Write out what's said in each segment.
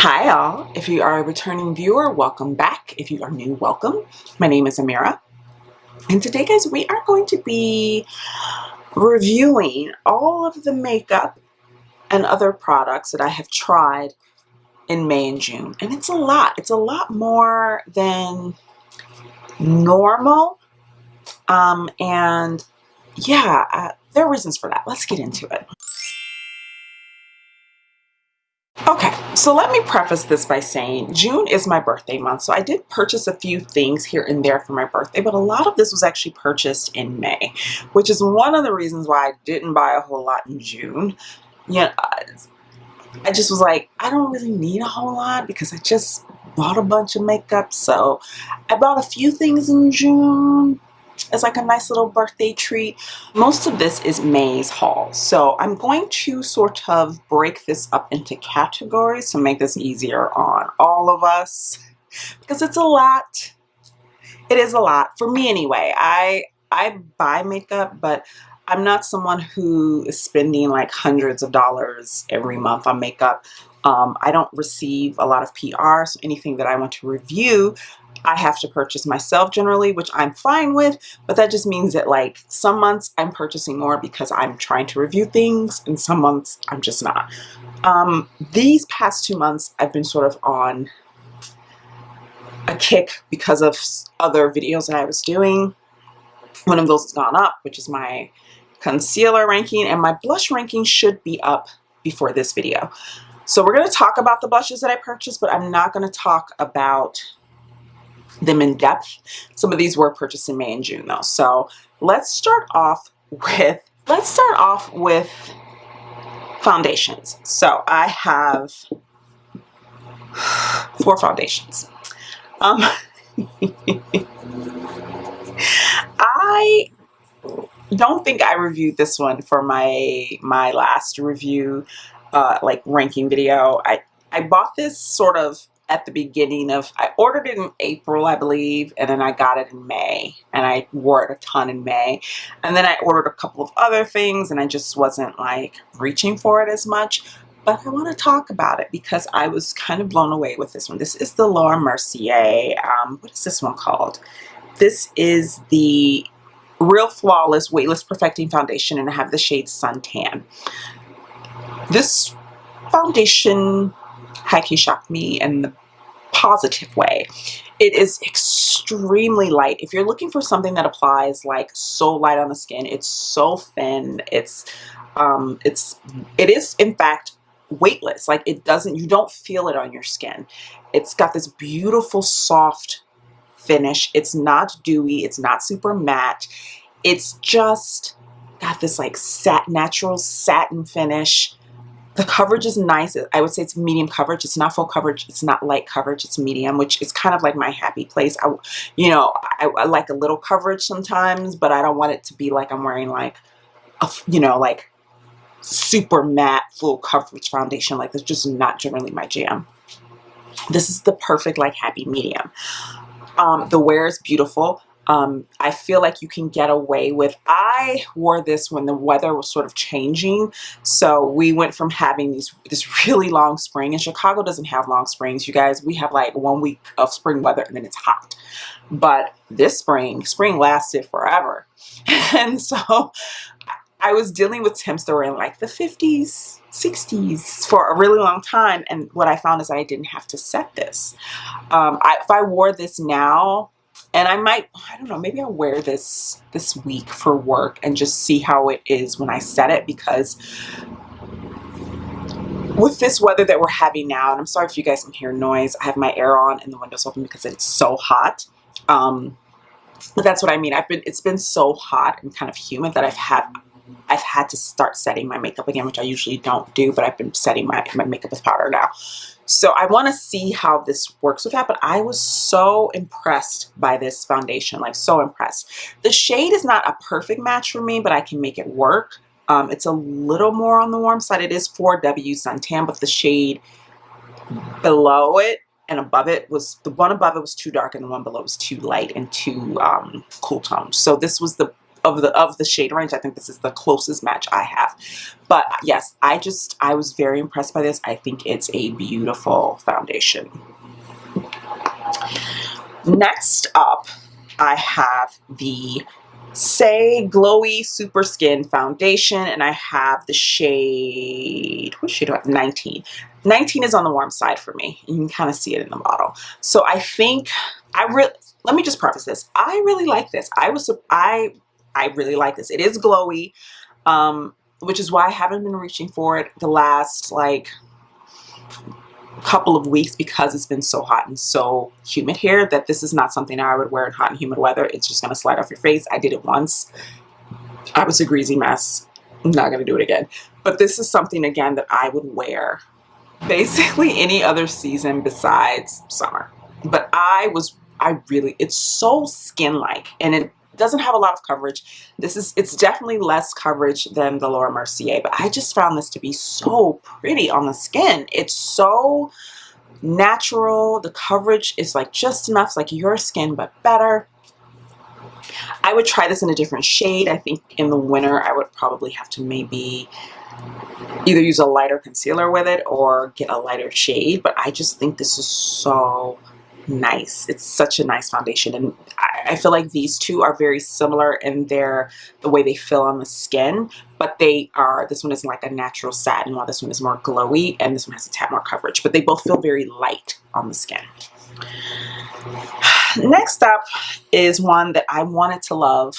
Hi all, if you are a returning viewer, welcome back. If you are new, welcome. My name is Amira, and today guys, we are going to be reviewing all of the makeup and other products that I have tried in May and June. And it's a lot. It's a lot more than normal. And yeah, there are reasons for that. Let's get into it. Okay, so let me preface this by saying June is my birthday month, so I did purchase a few things here and there for my birthday, but a lot of this was actually purchased in May, which is one of the reasons why I didn't buy a whole lot in June. Yeah, I just was like, I don't really need a whole lot because I just bought a bunch of makeup, so I bought a few things in June. It's like a nice little birthday treat. Most of this is May's haul, so I'm going to sort of break this up into categories to make this easier on all of us because it's a lot. It is a lot for me anyway. I buy makeup, but I'm not someone who is spending like hundreds of dollars every month on makeup. I don't receive a lot of PR, so anything that I want to review I have to purchase myself generally, which I'm fine with, but that just means that like some months I'm purchasing more because I'm trying to review things and some months I'm just not. These past 2 months I've been sort of on a kick because of other videos that I was doing. One of those has gone up, which is my concealer ranking, and my blush ranking should be up before this video. So we're going to talk about the blushes that I purchased, but I'm not going to talk about them in depth. Some of these were purchased in May and June though. So let's start off with foundations. So I have 4 foundations. I don't think I reviewed this one for my last review like ranking video. I bought this sort of at the beginning of, I ordered it in April, I believe, and then I got it in May, and I wore it a ton in May. And then I ordered a couple of other things, and I just wasn't like reaching for it as much. But I want to talk about it because I was kind of blown away with this one. This is the Laura Mercier, what is this one called? This is the Real Flawless Weightless Perfecting Foundation, and I have the shade Suntan. This foundation high-key shocked me in the positive way. It is extremely light. If you're looking for something that applies like so light on the skin, it's so thin. It is in fact weightless. Like it doesn't, you don't feel it on your skin. It's got this beautiful soft finish. It's not dewy. It's not super matte. It's just got this like natural satin finish. The coverage is nice. I would say it's medium coverage. It's not full coverage. It's not light coverage. It's medium, which is kind of like my happy place. I like a little coverage sometimes, but I don't want it to be like I'm wearing like a, like super matte full coverage foundation. Like that's just not generally my jam. This is the perfect like happy medium. The wear is beautiful. I feel like you can get away with, I wore this when the weather was sort of changing. So we went from having this really long spring, and Chicago doesn't have long springs, you guys. We have like 1 week of spring weather and then it's hot. But this spring lasted forever. And so I was dealing with temps that were in like the 50s, 60s for a really long time. And what I found is I didn't have to set this. If I wore this now, and I don't know, maybe I'll wear this week for work and just see how it is when I set it, because with this weather that we're having now, and I'm sorry if you guys can hear noise, I have my air on and the windows open because it's so hot. But that's what I mean. It's been so hot and kind of humid that I've had to start setting my makeup again, which I usually don't do, but I've been setting my makeup with powder now. So I want to see how this works with that, but I was so impressed by this foundation, like so impressed. The shade is not a perfect match for me, but I can make it work. It's a little more on the warm side. It is 4W Suntan, but the shade below it and above it was, the one above it was too dark and the one below was too light and too cool tone. So this was the of the shade range. I think this is the closest match I have. But yes, I was very impressed by this. I think it's a beautiful foundation. Next up, I have the Say Glowy Super Skin Foundation, and I have the shade, what shade do I have? 19. 19 is on the warm side for me. You can kind of see it in the bottle. So I think let me just preface this. I really like this. I really like this. It is glowy, which is why I haven't been reaching for it the last like couple of weeks, because it's been so hot and so humid here that this is not something I would wear in hot and humid weather. It's just going to slide off your face. I did it once. I was a greasy mess. I'm not going to do it again. But this is something, again, that I would wear basically any other season besides summer. But it's so skin-like, and it doesn't have a lot of coverage. It's definitely less coverage than the Laura Mercier, but I just found this to be so pretty on the skin. It's so natural. The coverage is like just enough. It's like your skin, but better. I would try this in a different shade. I think in the winter, I would probably have to maybe either use a lighter concealer with it or get a lighter shade, but I just think this is so nice. It's such a nice foundation, and I feel like these two are very similar in the way they feel on the skin, but this one is like a natural satin while this one is more glowy, and this one has a tad more coverage, but they both feel very light on the skin. Next up is one that I wanted to love,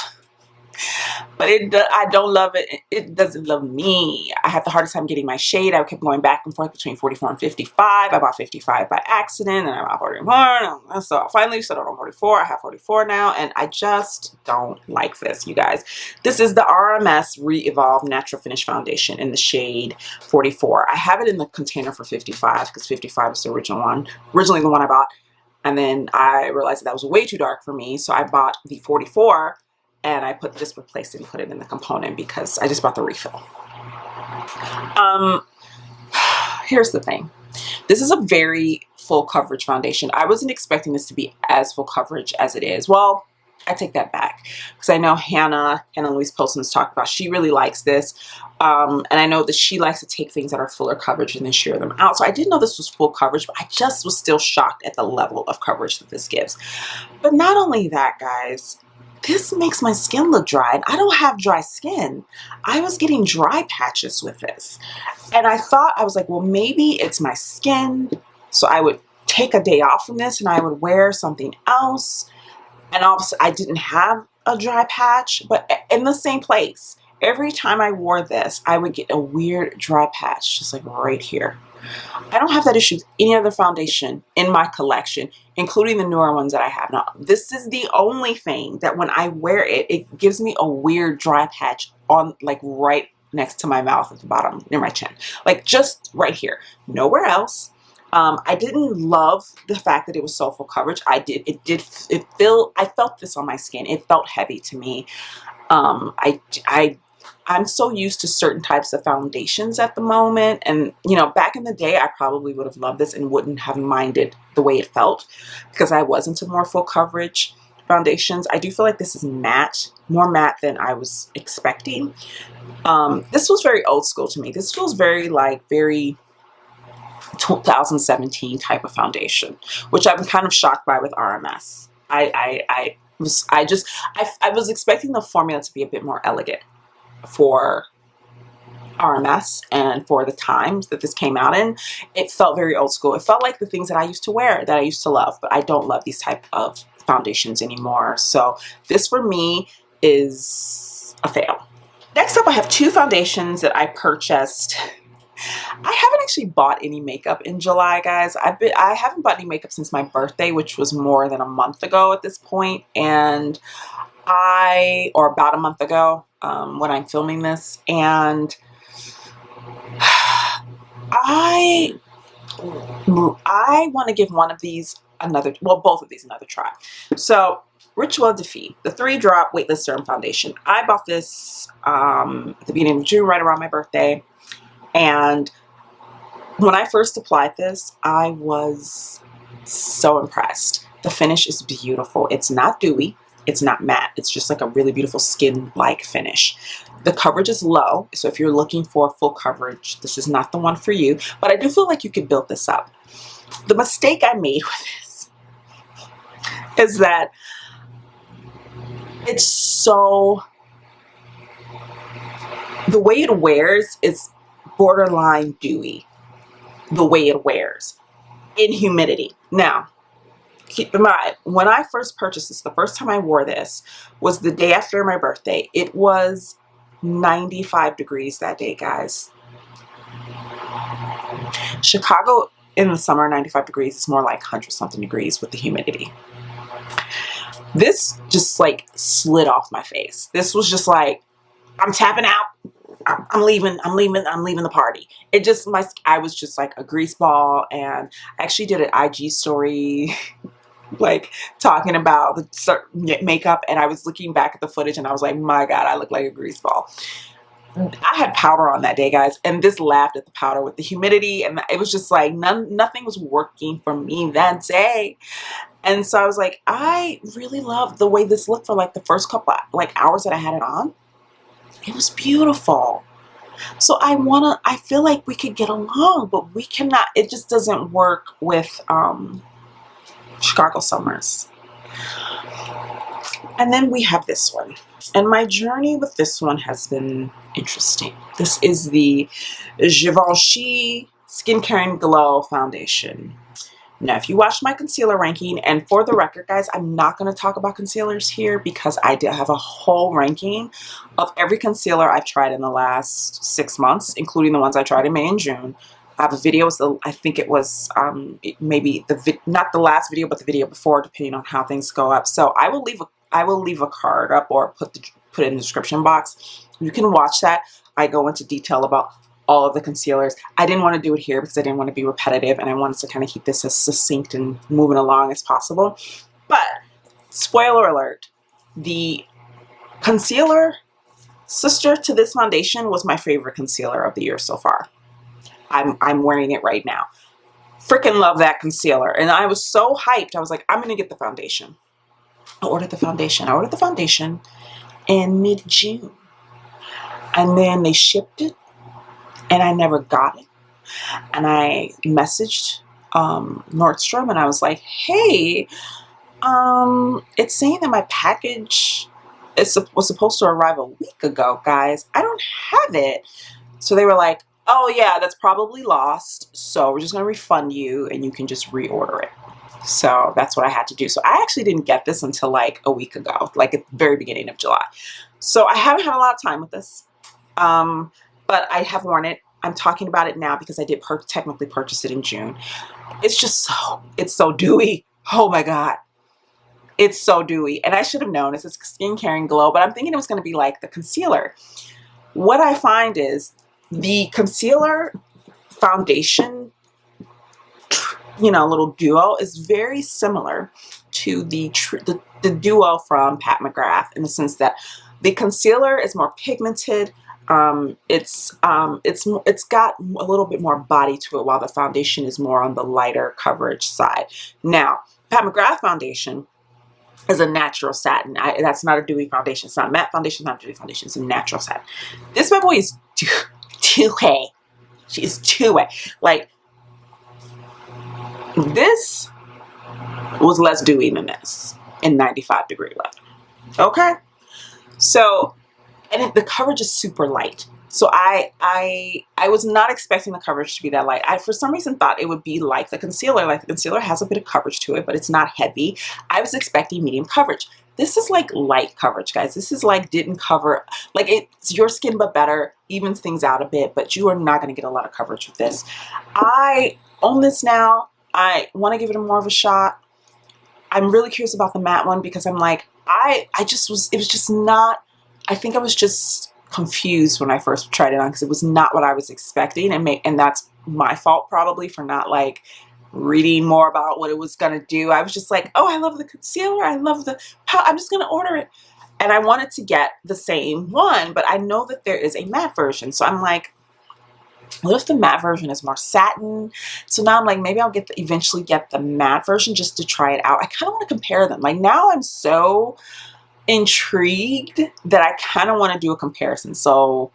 but I don't love it. It doesn't love me. I have the hardest time getting my shade. I kept going back and forth between 44 and 55. I bought 55 by accident, and I bought 44. So I finally settled on 44. I have 44 now, and I just don't like this, you guys. This is the RMS Re-Evolve Natural Finish Foundation in the shade 44. I have it in the container for 55 because 55 is the originally the one I bought. And then I realized that was way too dark for me, so I bought the 44. And I replaced it and put it in the component because I just bought the refill. Here's the thing. This is a very full coverage foundation. I wasn't expecting this to be as full coverage as it is. Well, I take that back because I know Hannah Louise Poston's talked about, she really likes this. And I know that she likes to take things that are fuller coverage and then share them out. So I didn't know this was full coverage, but I just was still shocked at the level of coverage that this gives. But not only that, guys, this makes my skin look dry, and I don't have dry skin. I was getting dry patches with this, and I was like, well, maybe it's my skin. So I would take a day off from this and I would wear something else, and obviously I didn't have a dry patch, but in the same place. Every time I wore this, I would get a weird dry patch, just like right here. I don't have that issue with any other foundation in my collection, including the newer ones that I have. Now, this is the only thing that when I wear it, it gives me a weird dry patch on, like, right next to my mouth at the bottom, near my chin. Like, just right here. Nowhere else. I didn't love the fact that it was so full coverage. I felt this on my skin. It felt heavy to me. I'm so used to certain types of foundations at the moment, and back in the day I probably would have loved this and wouldn't have minded the way it felt because I was into more full coverage foundations. I do feel like this is matte, more matte than I was expecting. This was very old school to me. This feels very 2017 type of foundation, which I'm kind of shocked by with RMS. I was expecting the formula to be a bit more elegant for RMS and for the times that this came out in. It felt very old school. It felt like the things that I used to wear, that I used to love, but I don't love these type of foundations anymore. So this for me is a fail. Next up, I have two foundations that I purchased. I haven't actually bought any makeup in July, guys. I haven't bought any makeup since my birthday, which was more than a month ago at this point, and or about a month ago when I'm filming this, and I want to give one of these both of these another try. So Rituel de Fille, the 3-drop weightless serum foundation. I bought this at the beginning of June, right around my birthday. And when I first applied this, I was so impressed. The finish is beautiful. It's not dewy. It's not matte. It's just like a really beautiful skin-like finish. The coverage is low, so if you're looking for full coverage, this is not the one for you, but I do feel like you could build this up. The mistake I made with this is that it's so, the way it wears is borderline dewy, the way it wears in humidity. Now, keep in mind, when I first purchased this, the first time I wore this was the day after my birthday. It was 95 degrees that day, guys. Chicago in the summer, 95 degrees, is more like 100 something degrees with the humidity. This just like slid off my face. This was just like, I'm tapping out. I'm leaving the party. It just, I was just like a grease ball, and I actually did an IG story like talking about the makeup, and I was looking back at the footage and I was like, my God, I look like a grease ball. I had powder on that day, guys, and this laughed at the powder with the humidity, and it was just like nothing was working for me that day. And so I was like, I really loved the way this looked for like the first couple like hours that I had it on. It was beautiful. So I feel like we could get along, but we cannot. It just doesn't work with Chicago summers. And then we have this one. And my journey with this one has been interesting. This is the Givenchy Skincare and Glow Foundation. Now, if you watched my concealer ranking, and for the record, guys, I'm not going to talk about concealers here because I did have a whole ranking of every concealer I've tried in the last 6 months, including the ones I tried in May and June. I have a video, so I think it was maybe not the last video, but the video before, depending on how things go up. So I will leave a card up or put it in the description box. You can watch that. I go into detail about all of the concealers. I didn't want to do it here because I didn't want to be repetitive, and I wanted to kind of keep this as succinct and moving along as possible. But spoiler alert, the concealer sister to this foundation was my favorite concealer of the year so far. I'm wearing it right now. Freaking love that concealer. And I was so hyped. I was like, I'm going to get the foundation. I ordered the foundation in mid-June. And then they shipped it, and I never got it. And I messaged Nordstrom, and I was like, hey, it's saying that my package was supposed to arrive a week ago, guys. I don't have it. So they were like, oh yeah, that's probably lost. So we're just going to refund you, and you can just reorder it. So that's what I had to do. So I actually didn't get this until like a week ago, like at the very beginning of July. So I haven't had a lot of time with this. But I have worn it. I'm talking about it now because I did technically purchase it in June. It's just it's so dewy. Oh my God. It's so dewy. And I should have known it's a skincare and glow, but I'm thinking it was going to be like the concealer. What I find is the concealer foundation, little duo is very similar to the duo from Pat McGrath, in the sense that the concealer is more pigmented. It's got a little bit more body to it, while the foundation is more on the lighter coverage side. Now, Pat McGrath foundation is a natural satin. That's not a dewy foundation. It's not a matte foundation. It's not a dewy foundation. It's a natural satin. This bad boy is two-way. She is two-way. Like, this was less dewy than this in 95 degree weather. Okay? So, and the coverage is super light. So I was not expecting the coverage to be that light. I, for some reason, thought it would be like the concealer. Like the concealer has a bit of coverage to it, but it's not heavy. I was expecting medium coverage. This is like light coverage, guys. This is like didn't cover, like it's your skin but better, evens things out a bit, but you are not going to get a lot of coverage with this. I own this now. I want to give it more of a shot. I'm really curious about the matte one because I'm like, it was just not, I think I was just confused when I first tried it on because it was not what I was expecting, and that's my fault probably for not like reading more about what it was gonna do. I was just like, oh, I love the concealer, I love the powder, I'm just gonna order it. And I wanted to get the same one, but I know that there is a matte version, so I'm like, what if the matte version is more satin? So now I'm like, maybe I'll eventually get the matte version just to try it out. I kind of want to compare them. Like now I'm so intrigued that I kind of want to do a comparison. So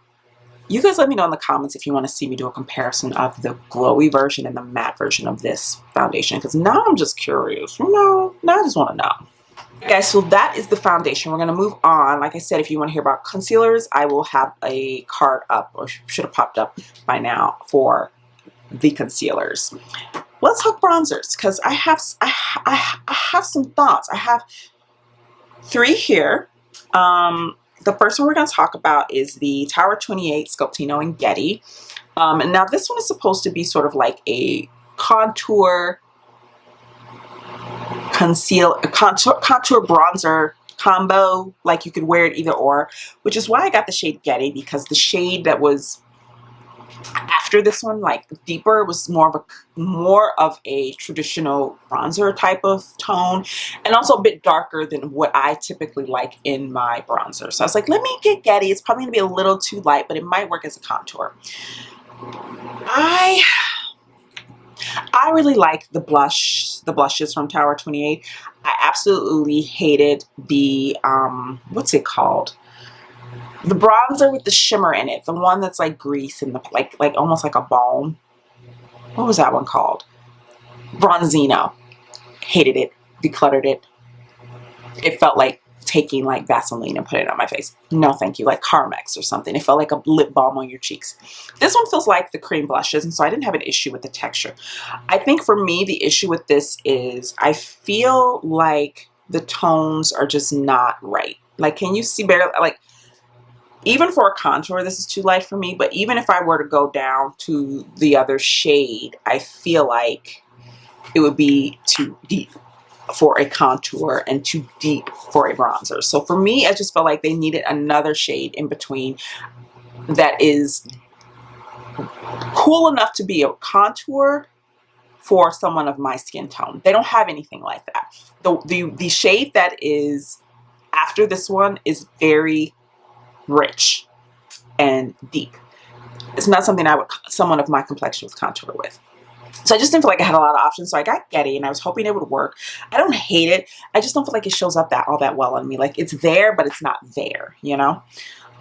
you guys let me know in the comments if you want to see me do a comparison of the glowy version and the matte version of this foundation, because now I'm just curious. Now I just want to know. Guys, so that is the foundation. We're going to move on. Like I said, if you want to hear about concealers, I will have a card up, or should have popped up by now, for the concealers. Let's talk bronzers, because I have some thoughts. I have 3 here. The first one we're going to talk about is the Tower 28 Sculptino and Getty. And now this one is supposed to be sort of like a contour bronzer combo. Like you could wear it either or, which is why I got the shade Getty, because the shade that was after this one, like deeper, was more of a traditional bronzer type of tone, and also a bit darker than what I typically like in my bronzer. So I was like, let me get Getty. It's probably gonna be a little too light, but it might work as a contour. I really like the blushes from Tower 28. I absolutely hated the what's it called? The bronzer with the shimmer in it, the one that's like grease and like almost like a balm. What was that one called? Bronzino. Hated it. Decluttered it. It felt like taking like Vaseline and putting it on my face. No, thank you. Like Carmex or something. It felt like a lip balm on your cheeks. This one feels like the cream blushes, and so I didn't have an issue with the texture. I think for me, the issue with this is I feel like the tones are just not right. Like, can you see better? Like, even for a contour, this is too light for me, but even if I were to go down to the other shade, I feel like it would be too deep for a contour and too deep for a bronzer. So for me, I just felt like they needed another shade in between that is cool enough to be a contour for someone of my skin tone. They don't have anything like that. The shade that is after this one is very rich and deep. It's not something someone of my complexion would contour with. So I just didn't feel like I had a lot of options. So I got Getty, and I was hoping it would work. I don't hate it. I just don't feel like it shows up all that well on me. Like, it's there, but it's not there, you know?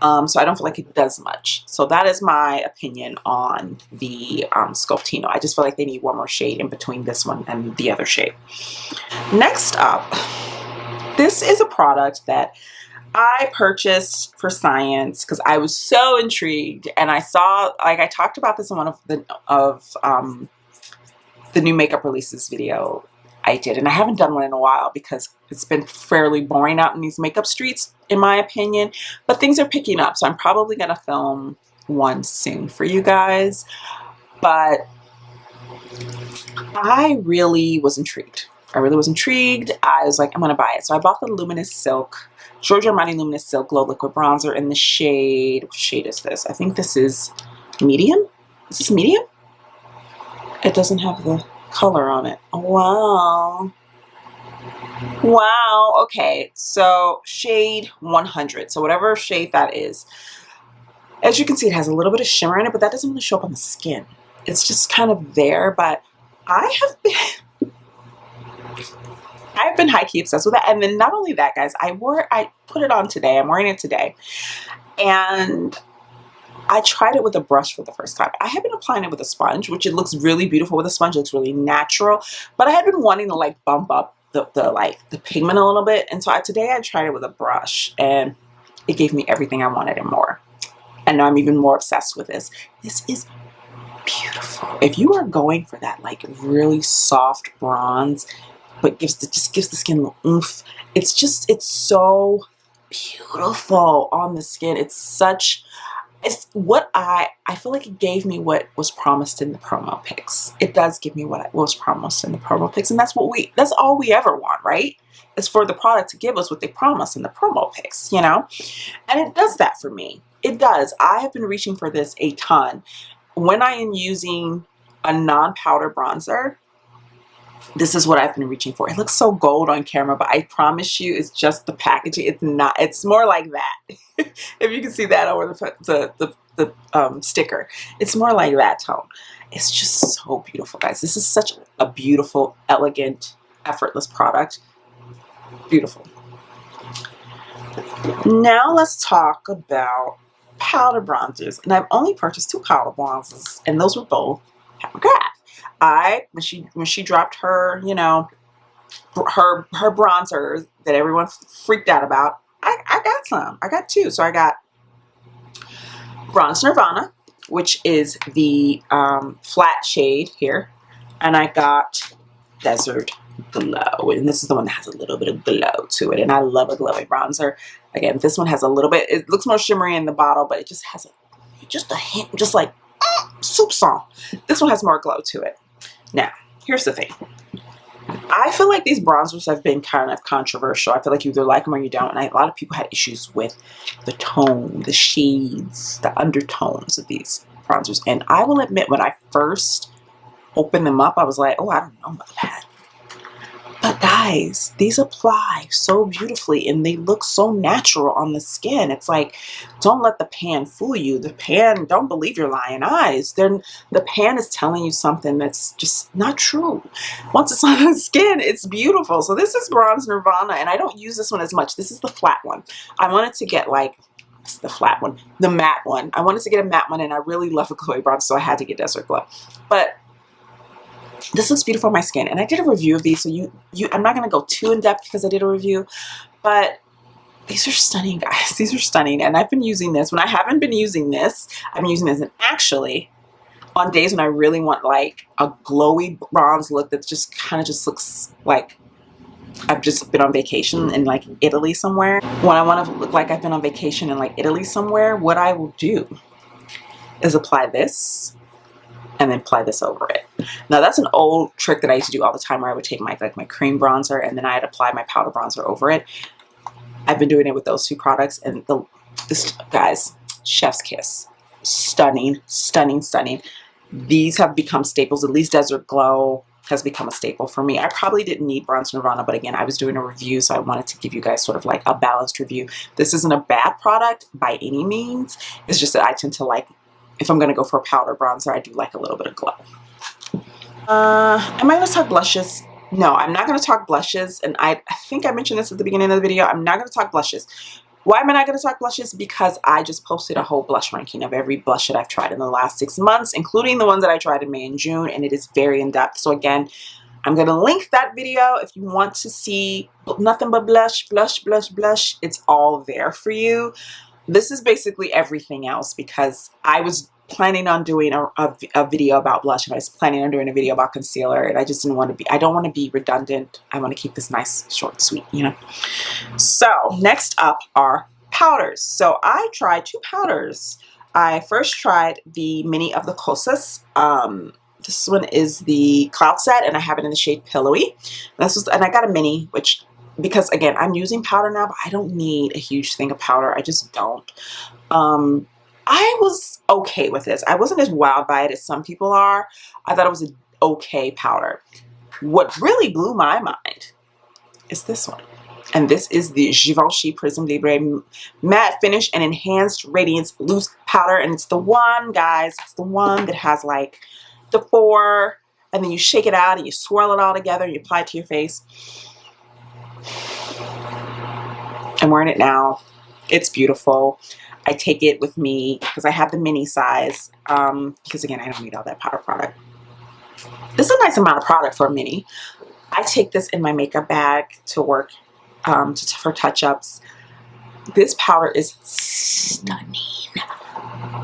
So I don't feel like it does much. So that is my opinion on the Sculptino. I just feel like they need one more shade in between this one and the other shade. Next up, this is a product that I purchased for science because I was so intrigued, and I saw, like, I talked about this in one of the new makeup releases video I did, and I haven't done one in a while because it's been fairly boring out in these makeup streets, in my opinion, but things are picking up, so I'm probably gonna film one soon for you guys. But I really was intrigued. I was like, I'm gonna buy it. So I bought the Luminous Silk, Giorgio Armani Luminous Silk Glow Liquid Bronzer in the shade, what shade is this? I think this is medium. Is this medium? It doesn't have the color on it. Oh, wow. Wow. Okay. So shade 100. So whatever shade that is. As you can see, it has a little bit of shimmer in it, but that doesn't really show up on the skin. It's just kind of there, but I've been high-key obsessed with it. And then not only that, guys, I put it on today. I'm wearing it today. And I tried it with a brush for the first time. I have been applying it with a sponge, which it looks really beautiful with a sponge. It looks really natural. But I had been wanting to like bump up the pigment a little bit. And so today I tried it with a brush, and it gave me everything I wanted and more. And now I'm even more obsessed with this. This is beautiful. If you are going for that like really soft bronze, but just gives the skin a little oomph, it's so beautiful on the skin. It's what I feel like it gave me what was promised in the promo pics. It does give me what was promised in the promo pics, and that's all we ever want, right? Is for the product to give us what they promise in the promo pics, you know? And it does that for me. It does. I have been reaching for this a ton. When I am using a non-powder bronzer, this is what I've been reaching for. It looks so gold on camera, but I promise you it's just the packaging. It's not. It's more like that. If you can see that over the sticker. It's more like that tone. It's just so beautiful, guys. This is such a beautiful, elegant, effortless product. Beautiful. Now let's talk about powder bronzers. And I've only purchased 2 powder bronzers, and those were both Pat. When she dropped her, you know, her bronzers that everyone freaked out about, I got some. I got 2. So I got Bronze Nirvana, which is the flat shade here, and I got Desert Glow, and this is the one that has a little bit of glow to it, and I love a glowy bronzer. Again, this one has a little bit, it looks more shimmery in the bottle, but it just has just a hint, just like soup song. This one has more glow to it. Now, here's the thing. I feel like these bronzers have been kind of controversial. I feel like you either like them or you don't, and a lot of people had issues with the tone, the shades, the undertones of these bronzers. And I will admit, when I first opened them up, I was like, oh, I don't know about that. But guys, these apply so beautifully and they look so natural on the skin. It's like, don't let the pan fool you. The pan, don't believe your lying eyes. The pan is telling you something that's just not true. Once it's on the skin, it's beautiful. So this is Bronze Nirvana, and I don't use this one as much. This is the flat one. I wanted to get like, the flat one, the matte one. I wanted to get a matte one, and I really love a glowy bronze, so I had to get Desert Glow. But this looks beautiful on my skin, and I did a review of these, so I'm not going to go too in depth because I did a review, but these are stunning, guys. These are stunning, and I've been using this. When I haven't been using this, I've been using this, and actually, on days when I really want like a glowy bronze look that just kind of just looks like I've just been on vacation in like Italy somewhere. When I want to look like I've been on vacation in like Italy somewhere, what I will do is apply this and then apply this over it. Now that's an old trick that I used to do all the time, where I would take my cream bronzer and then I'd apply my powder bronzer over it. I've been doing it with those 2 products, and this, guys, chef's kiss. Stunning, stunning, stunning. These have become staples. At least Desert Glow has become a staple for me. I probably didn't need Bronze Nirvana, but again, I was doing a review, so I wanted to give you guys sort of like a balanced review. This isn't a bad product by any means. It's just that I tend to like, if I'm going to go for a powder bronzer, I do like a little bit of glow. Am I going to talk blushes? No, I'm not going to talk blushes, and I think I mentioned this at the beginning of the video. I'm not going to talk blushes. Why am I not going to talk blushes? Because I just posted a whole blush ranking of every blush that I've tried in the last 6 months, including the ones that I tried in May and June, and it is very in-depth. So again, I'm going to link that video if you want to see nothing but blush, blush, blush, blush. It's all there for you. This is basically everything else, because I was planning on doing a video about blush, and I was planning on doing a video about concealer, and I just didn't want to be, I don't want to be redundant. I want to keep this nice, short, sweet, you know. So next up are powders. So I tried 2 powders. I first tried the mini of the Kosas. This one is the Cloud Set, and I have it in the shade Pillowy. And I got a mini, which, because again, I'm using powder now, but I don't need a huge thing of powder. I just don't. I was okay with this. I wasn't as wowed by it as some people are. I thought it was an okay powder. What really blew my mind is this one. And this is the Givenchy Prism Libre Matte Finish and Enhanced Radiance Loose Powder. And it's the one, guys, it's the one that has like the 4, and then you shake it out and you swirl it all together and you apply it to your face. I'm wearing it now. It's beautiful. I take it with me because I have the mini size, because again, I don't need all that powder product. This is a nice amount of product for a mini. I take this in my makeup bag to work, for touch-ups. This powder is stunning.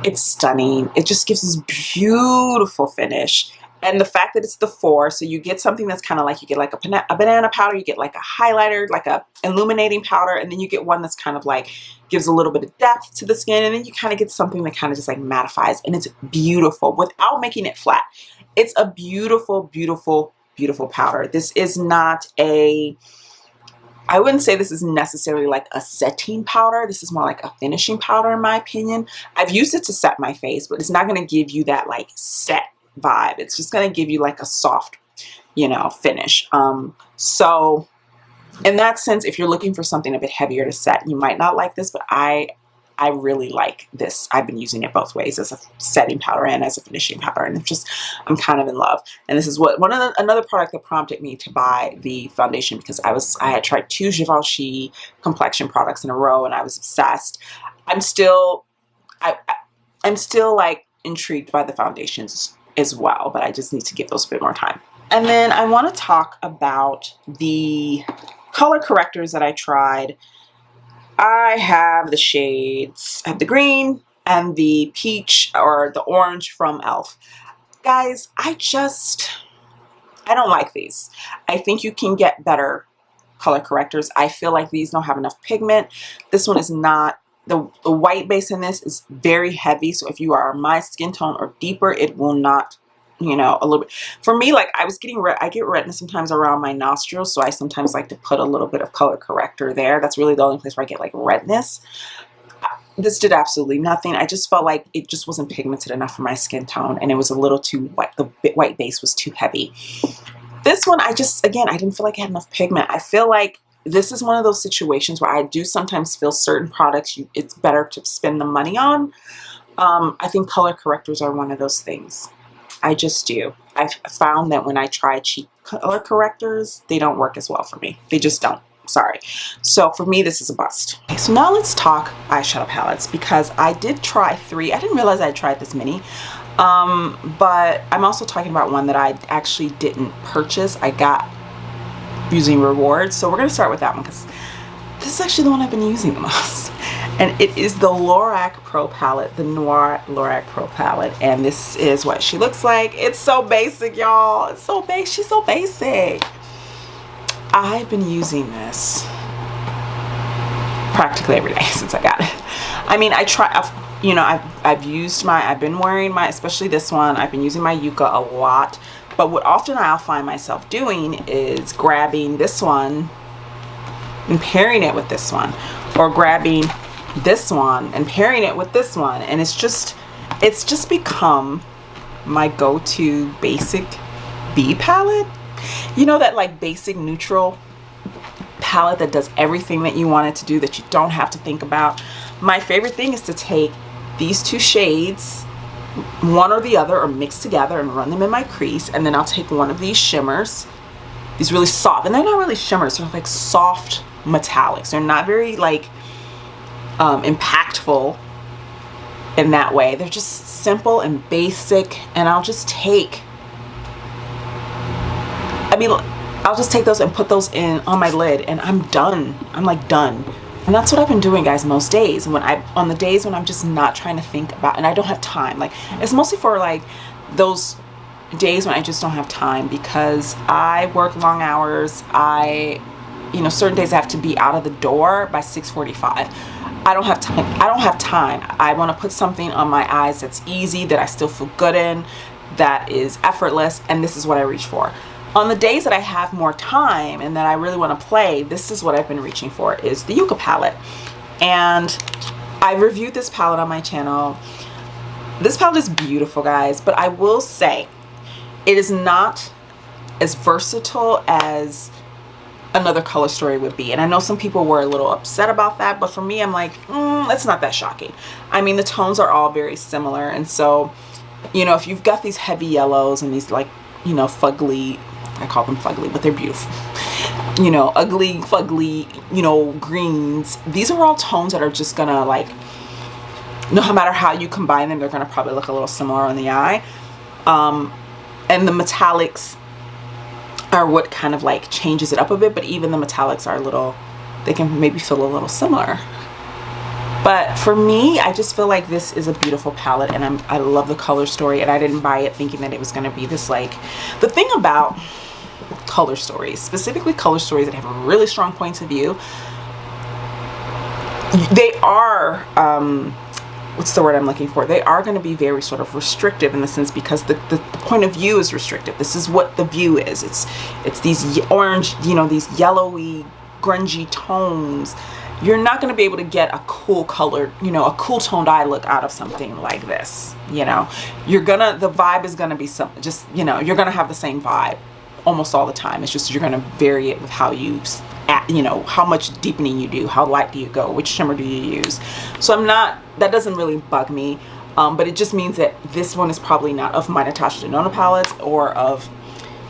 It's stunning. It just gives this beautiful finish. And the fact that it's the 4, so you get something that's kind of like, you get like a banana powder, you get like a highlighter, like a illuminating powder, and then you get one that's kind of like, gives a little bit of depth to the skin, and then you kind of get something that kind of just like mattifies, and it's beautiful without making it flat. It's a beautiful, beautiful, beautiful powder. This is not a, I wouldn't say this is necessarily like a setting powder. This is more like a finishing powder in my opinion. I've used it to set my face, but it's not going to give you that like set vibe. It's just going to give you like a soft, you know, finish. So in that sense, if you're looking for something a bit heavier to set, you might not like this, but I I really like this. I've been using it both ways, as a setting powder and as a finishing powder, and I'm kind of in love. And this is what another product that prompted me to buy the foundation, because I had tried 2 Givenchy complexion products in a row and I was obsessed. I'm still like intrigued by the foundations as well, but I just need to give those a bit more time. And then I want to talk about the color correctors that I tried. I have the shades, I have the green and the peach or the orange from e.l.f. Guys, I don't like these. I think you can get better color correctors. I feel like these don't have enough pigment. This one is not. The white base in this is very heavy, so if you are my skin tone or deeper, it will not, you know, a little bit. For me, like, I get redness sometimes around my nostrils, so I sometimes like to put a little bit of color corrector there. That's really the only place where I get like redness. This did absolutely nothing. I just felt like it just wasn't pigmented enough for my skin tone, and it was a little too white. The white base was too heavy. This one, again, I didn't feel like I had enough pigment. I feel like this is one of those situations where I do sometimes feel certain products it's better to spend the money on. I think color correctors are one of those things. I just do. I've found that when I try cheap color correctors, they don't work as well for me. They just don't. Sorry. So for me, this is a bust. Okay, so now let's talk eyeshadow palettes, because I did try 3. I didn't realize I tried this many. But I'm also talking about one that I actually didn't purchase. I got using rewards. So we're going to start with that one, because this is actually the one I've been using the most. And it is the Lorac Pro palette, the Noir Lorac Pro palette. And this is what she looks like. It's so basic, y'all. It's so basic. She's so basic. I've been using this practically every day since I got it. I mean, you know, I've been wearing my, especially this one, I've been using my Yucca a lot. But what often I'll find myself doing is grabbing this one and pairing it with this one, or grabbing this one and pairing it with this one, and it's just become my go-to basic B palette. You know, that like basic neutral palette that does everything that you want it to do, that you don't have to think about. My favorite thing is to take these 2 shades, one or the other, or mix together, and run them in my crease, and then I'll take one of these shimmers, these really soft, and they're not really shimmers, they're like soft metallics. They're not very like impactful in that way. They're just simple and basic, and I'll just take those and put those in on my lid, and I'm done. I'm like done. And that's what I've been doing, guys, most days. On the days when I'm just not trying to think about, and I don't have time. Like, it's mostly for like those days when I just don't have time, because I work long hours. You know, certain days I have to be out of the door by 6:45. I don't have time. I want to put something on my eyes that's easy, that I still feel good in, that is effortless, and this is what I reach for. On the days that I have more time and that I really want to play, this is what I've been reaching for, is the Yucca palette. And I reviewed this palette on my channel. This palette is beautiful, guys, but I will say it is not as versatile as another Color Story would be. And I know some people were a little upset about that, but for me, I'm like, that's not that shocking. I mean, the tones are all very similar. And so, you know, if you've got these heavy yellows and these, like, you know, fugly, I call them fugly, but they're beautiful, you know, ugly, fugly, you know, greens. These are all tones that are just gonna, like, no matter how you combine them, they're gonna probably look a little similar on the eye. And the metallics are what kind of like changes it up a bit, but even the metallics are a little, they can maybe feel a little similar. But for me, I just feel like this is a beautiful palette, and I love the Color Story, and I didn't buy it thinking that it was gonna be this, like, the thing about Color Stories, specifically Color Stories that have really strong points of view, they are, what's the word I'm looking for? They are going to be very sort of restrictive in the sense, because the point of view is restrictive. This is what the view is. It's these orange, you know, these yellowy, grungy tones. You're not going to be able to get a cool colored, you know, a cool toned eye look out of something like this. You know, the vibe is going to be just, you know, you're going to have the same vibe almost all the time. It's just you're going to vary it with how you you know, how much deepening you do, how light do you go, which shimmer do you use. So that doesn't really bug me, but it just means that this one is probably not of my Natasha Denona palettes or of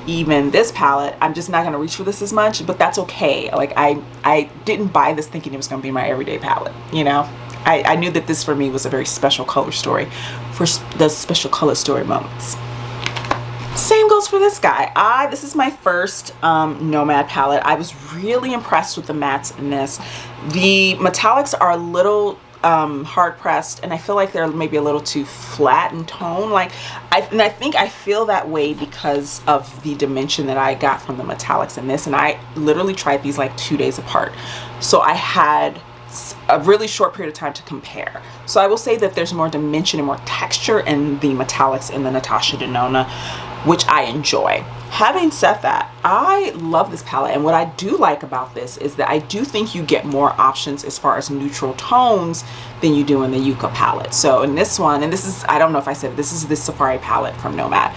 even this palette. I'm just not going to reach for this as much, but that's okay. Like I didn't buy this thinking it was going to be my everyday palette, you know. I knew that this for me was a very special color story for the special color story moments. Same goes for this guy. This is my first Nomad palette. I was really impressed with the mattes in this. The metallics are a little hard pressed, and I feel like they're maybe a little too flat in tone. Like I think I feel that way because of the dimension that I got from the metallics in this, and I literally tried these like 2 days apart. So I had a really short period of time to compare. So I will say that there's more dimension and more texture in the metallics in the Natasha Denona, which I enjoy. Having said that, I love this palette, and what I do like about this is that I do think you get more options as far as neutral tones than you do in the Yucca palette. So in this one, and this is, I don't know if I said it, this is the Safari palette from Nomad.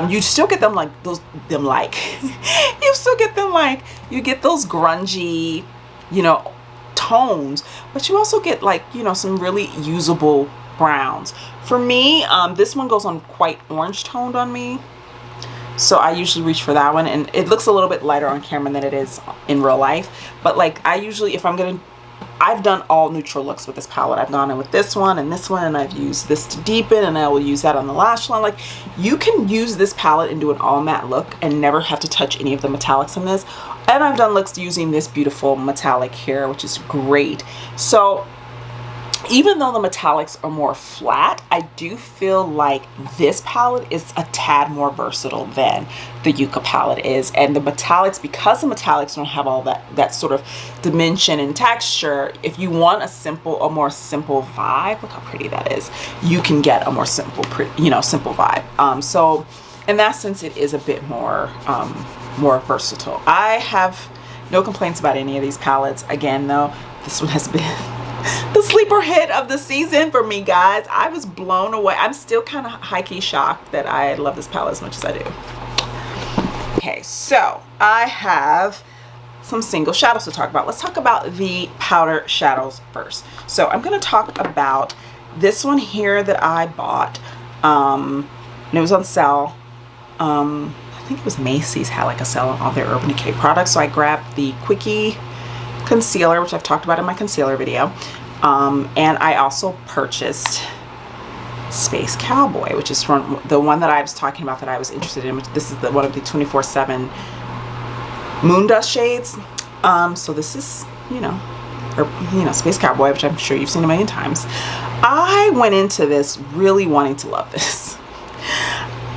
You still get them like those, you still get them like, you get those grungy, you know, tones, but you also get like, you know, some really usable browns. For me, this one goes on quite orange toned on me. So I usually reach for that one, and it looks a little bit lighter on camera than it is in real life. But like I usually, if I'm gonna, I've done all neutral looks with this palette. I've gone in with this one, and I've used this to deepen, and I will use that on the lash line. Like you can use this palette and do an all matte look and never have to touch any of the metallics in this. And I've done looks using this beautiful metallic here, which is great. So even though the metallics are more flat, I do feel like this palette is a tad more versatile than the Yucca palette is. And the metallics, because the metallics don't have all that sort of dimension and texture, if you want a more simple vibe, look how pretty that is, you can get a more simple, simple vibe. So in that sense, it is a bit more, more versatile. I have no complaints about any of these palettes. Again, though, this one has been the sleeper hit of the season for me, guys. I was blown away. I'm still kind of high-key shocked that I love this palette as much as I do. Okay, so I have some single shadows to talk about. Let's talk about the powder shadows first. So I'm going to talk about this one here that I bought, and it was on sale. I think it was Macy's had like a sale on all their Urban Decay products. So I grabbed the Quickie concealer, which I've talked about in my concealer video, and I also purchased Space Cowboy, which is from the one that I was talking about that I was interested in, which this is one of the 24/7 Moon Dust shades. So this is, Space Cowboy, which I'm sure you've seen a million times. I went into this really wanting to love this.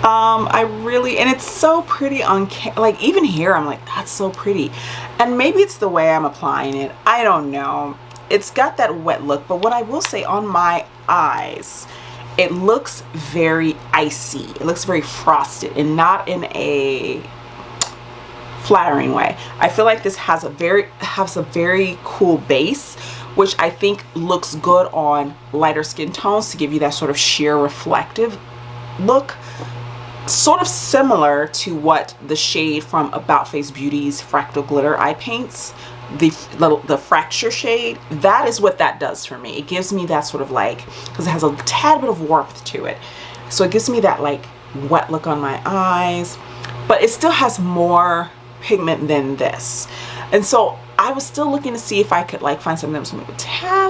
And it's so pretty on like even here I'm like, that's so pretty. And maybe it's the way I'm applying it, I don't know. It's got that wet look, but what I will say, on my eyes it looks very icy, it looks very frosted, and not in a flattering way. I feel like this has a very cool base, which I think looks good on lighter skin tones to give you that sort of sheer reflective look. Sort of similar to what the shade from About Face Beauty's Fractal Glitter Eye Paints, the Fracture shade, that is what that does for me. It gives me that sort of like, because it has a tad bit of warmth to it, so it gives me that like wet look on my eyes, but it still has more pigment than this. And so I was still looking to see if I could like find something that was maybe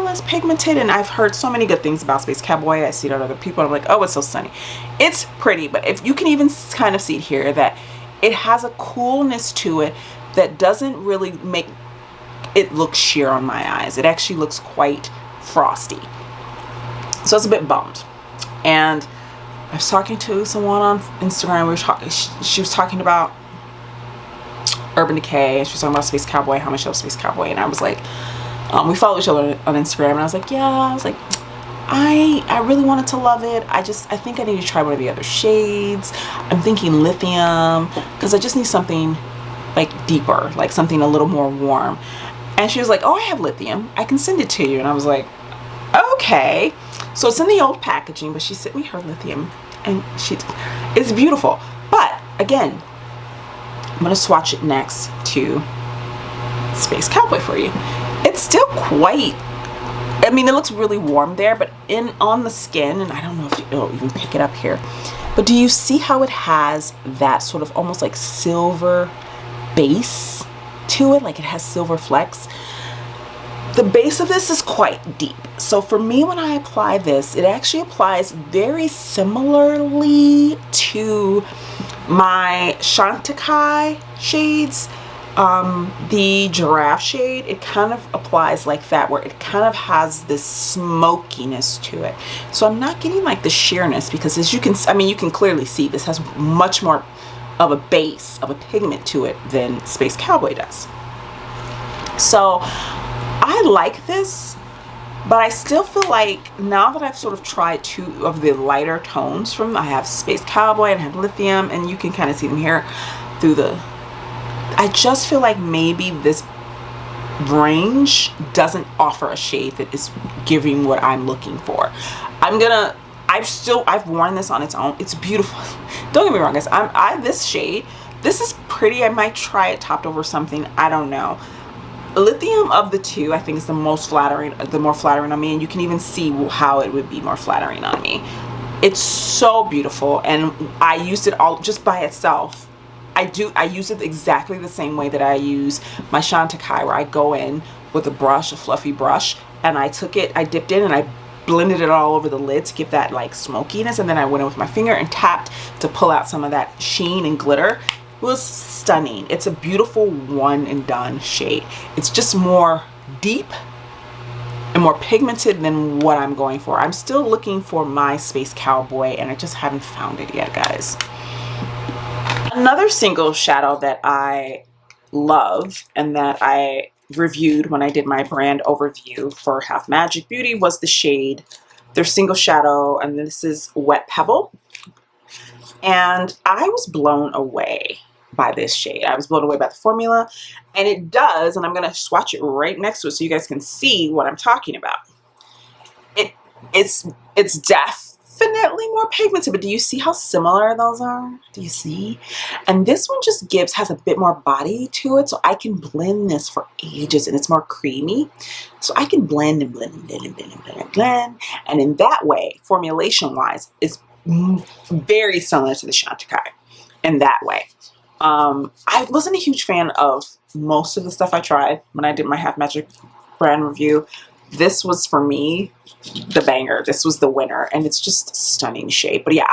less pigmented, and I've heard so many good things about Space Cowboy. I see it on other people and I'm like, oh, it's so stunning. It's pretty, but if you can even kind of see it here, that it has a coolness to it that doesn't really make it look sheer on my eyes. It actually looks quite frosty. So it's a bit bummed. And I was talking to someone on Instagram. We were talking, she was talking about Urban Decay, and she was talking about Space Cowboy, how much I love Space Cowboy, and I was like, we follow each other on Instagram, and I was like, yeah, I really wanted to love it. I think I need to try one of the other shades. I'm thinking lithium, because I just need something like deeper, like something a little more warm. And she was like, oh, I have lithium, I can send it to you. And I was like, okay. So it's in the old packaging, but she sent me her lithium, and it's beautiful. But again, I'm going to swatch it next to Space Cowboy for you. It's still quite, I mean, it looks really warm there, but on the skin, and I don't know if you can pick it up here, but do you see how it has that sort of almost like silver base to it? Like it has silver flecks. The base of this is quite deep. So for me, when I apply this, it actually applies very similarly to my Chantecaille shades. The giraffe shade, it kind of applies like that, where it kind of has this smokiness to it. So I'm not getting like the sheerness, because as you can, I mean, you can clearly see this has much more of a base, of a pigment to it than Space Cowboy does. So I like this, but I still feel like now that I've sort of tried two of the lighter tones from, I have Space Cowboy and I have Lithium, and you can kind of see them here through the, I just feel like maybe this range doesn't offer a shade that is giving what I'm looking for. I've worn this on its own. It's beautiful. Don't get me wrong, guys. This shade, this is pretty. I might try it topped over something. I don't know. Lithium of the two, I think, is the more flattering on me, and you can even see how it would be more flattering on me. It's so beautiful, and I used it all just by itself. I use it exactly the same way that I use my Chantecaille, where I go in with a brush, a fluffy brush, and I dipped in and I blended it all over the lid to give that like smokiness, and then I went in with my finger and tapped to pull out some of that sheen and glitter. It was stunning. It's a beautiful one and done shade. It's just more deep and more pigmented than what I'm going for. I'm still looking for my Space Cowboy, and I just haven't found it yet, guys. Another single shadow that I love and that I reviewed when I did my brand overview for Half Magic Beauty was the shade, their single shadow, and this is Wet Pebble. And I was blown away by this shade. I was blown away by the formula, and it does, and I'm going to swatch it right next to it so you guys can see what I'm talking about. It's definitely more pigmented, but do you see how similar those are? Do you see? And this one just has a bit more body to it, so I can blend this for ages, and it's more creamy. So I can blend and blend and blend and blend and blend and blend. And in that way, formulation-wise, it's very similar to the Chantecaille in that way. I wasn't a huge fan of most of the stuff I tried when I did my Half Magic brand review. This was, for me, the banger. This was the winner, and it's just a stunning shade. But yeah,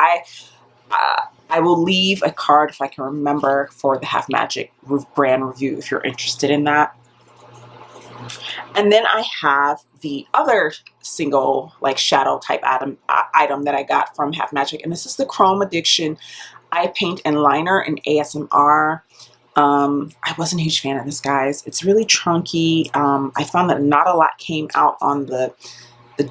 I will leave a card if I can remember for the Half Magic brand review if you're interested in that. And then I have the other single like shadow type item that I got from Half Magic, and this is the Chrome Addiction Eye Paint and Liner in ASMR. I wasn't a huge fan of this, guys. It's really chunky. I found that not a lot came out on the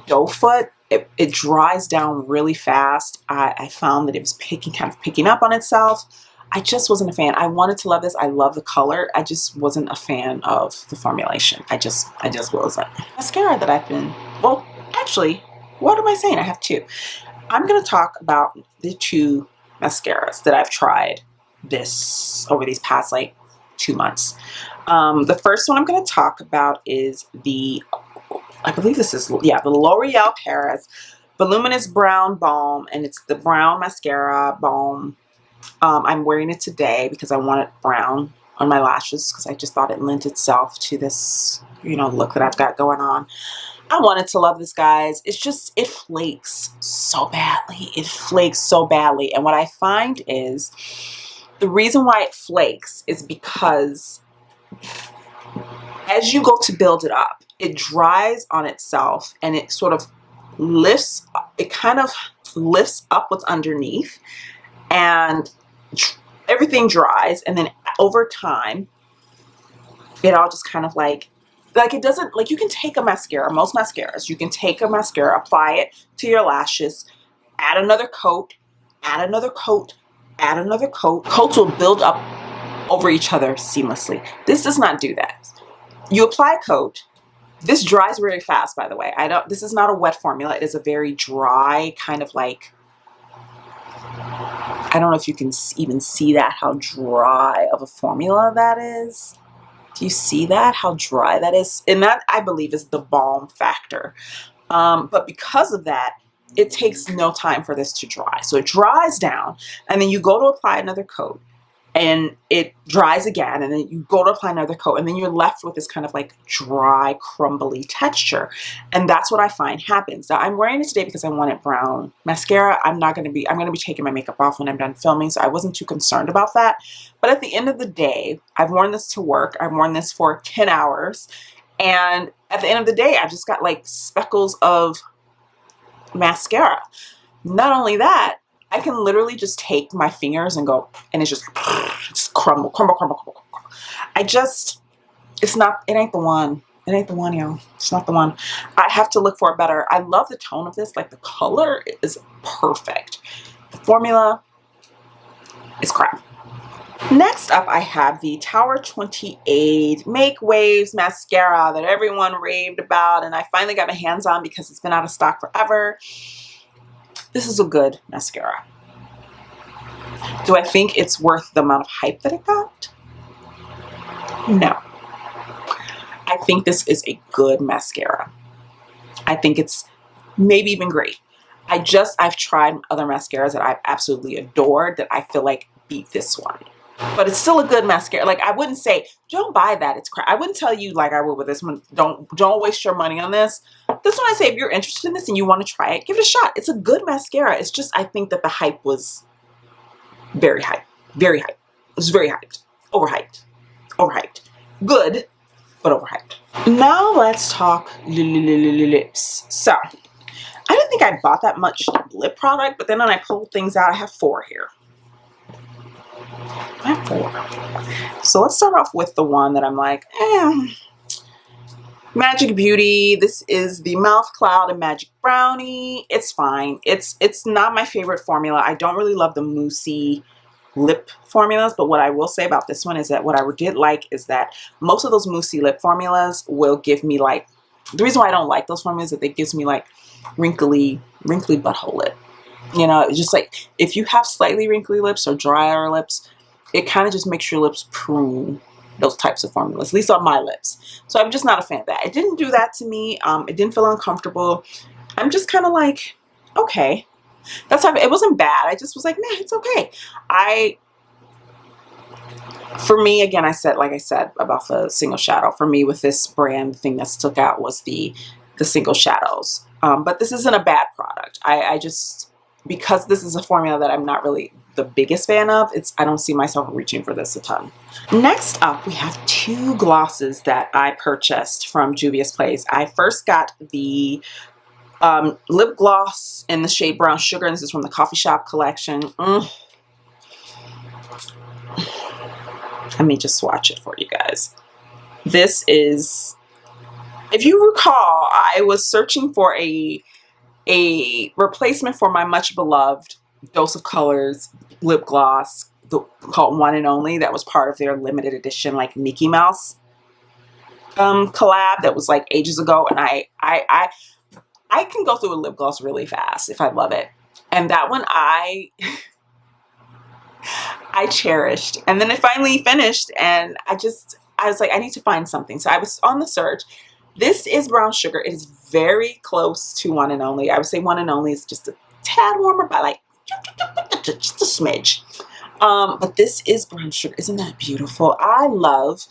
doe foot. It dries down really fast. I found that it was kind of picking up on itself. I just wasn't a fan. I wanted to love this. I love the color. I just wasn't a fan of the formulation. I just wasn't. Mascara that I've been, well, actually, what am I saying? I have two. I'm going to talk about the two mascaras that I've tried over these past like 2 months. The first one I'm going to talk about is I believe this is, yeah, the L'Oreal Paris Voluminous Brown Balm, and it's the brown mascara balm. I'm wearing it today because I wanted brown on my lashes because I just thought it lent itself to this, look that I've got going on. I wanted to love this, guys. It's just, it flakes so badly. It flakes so badly. And what I find is the reason why it flakes is because as you go to build it up, it dries on itself and it sort of lifts, it kind of lifts up what's underneath, and everything dries, and then over time it all just kind of like it doesn't, like, you can take a mascara, most mascaras, you can take a mascara, apply it to your lashes, add another coat, add another coat, add another coat. Coats will build up over each other seamlessly. This does not do that. You apply a coat. This dries very fast, by the way. This is not a wet formula. It is a very dry kind of like, I don't know if you can even see that, how dry of a formula that is. Do you see that? How dry that is? And that, I believe, is the balm factor. But because of that, it takes no time for this to dry. So it dries down, and then you go to apply another coat, and it dries again, and then you go to apply another coat, and then you're left with this kind of like dry, crumbly texture. And that's what I find happens. Now, I'm wearing it today because I wanted brown mascara. I'm going to be taking my makeup off when I'm done filming, so I wasn't too concerned about that. But at the end of the day, I've worn this to work. I've worn this for 10 hours. And at the end of the day, I've just got like speckles of mascara. Not only that, I can literally just take my fingers and go, and it's just crumble, crumble, crumble, crumble, crumble. It ain't the one. It ain't the one, y'all. It's not the one. I have to look for a better. I love the tone of this. Like, the color is perfect. The formula is crap. Next up, I have the Tower 28 Make Waves mascara that everyone raved about, and I finally got my hands on because it's been out of stock forever. This is a good mascara. Do I think it's worth the amount of hype that it got? No. I think this is a good mascara. I think it's maybe even great. I've tried other mascaras that I've absolutely adored that I feel like beat this one. But it's still a good mascara. Like, I wouldn't say, don't buy that, it's crap. I wouldn't tell you like I would with this one, don't waste your money on this. This one I say, if you're interested in this and you want to try it, give it a shot. It's a good mascara. It's just, I think that the hype was very hyped. Very hyped. It was very hyped. Overhyped. Overhyped. Good, but overhyped. Now let's talk lips. So, I didn't think I bought that much lip product, but then when I pulled things out, I have 4 here. I have 4. So let's start off with the one that I'm like, Magic Beauty. This is the Mouth Cloud and Magic Brownie. It's fine. It's not my favorite formula. I don't really love the moussey lip formulas, but what I will say about this one is that what I did like is that most of those moussey lip formulas will give me like, the reason why I don't like those formulas is that it gives me like wrinkly butthole lip. You know, it's just like, if you have slightly wrinkly lips or drier lips, it kind of just makes your lips prune those types of formulas, at least on my lips. So I'm just not a fan of that. It didn't do that to me. It didn't feel uncomfortable. I'm just kind of like, okay. That's how, it wasn't bad. I just was like, nah, it's okay. For me, again, like I said about the single shadow, for me with this brand, the thing that stuck out was the single shadows. But this isn't a bad product. I just, because this is a formula that I'm not really the biggest fan of, I don't see myself reaching for this a ton. Next up, we have 2 glosses that I purchased from Juvia's Place. I first got the lip gloss in the shade Brown Sugar, and this is from the Coffee Shop collection. Let me just swatch it for you guys. This is, if you recall, I was searching for a replacement for my much beloved Dose of Colors lip gloss called One and Only, that was part of their limited edition like Mickey Mouse collab that was like ages ago, and I can go through a lip gloss really fast if I love it, and that one I cherished. And then it finally finished, and I was like, I need to find something, so I was on the search. This is Brown Sugar. It is very close to One and Only. I would say One and Only is just a tad warmer by like just a smidge. But this is Brown Sugar. Isn't that beautiful? I love,